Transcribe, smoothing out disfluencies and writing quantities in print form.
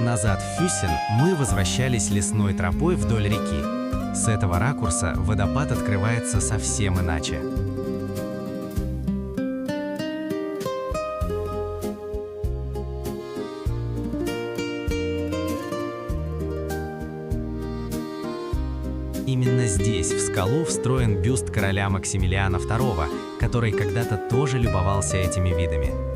Назад в Фюссен мы возвращались лесной тропой вдоль реки. С этого ракурса водопад открывается совсем иначе. Именно здесь, в скалу, встроен бюст короля Максимилиана II, который когда-то тоже любовался этими видами.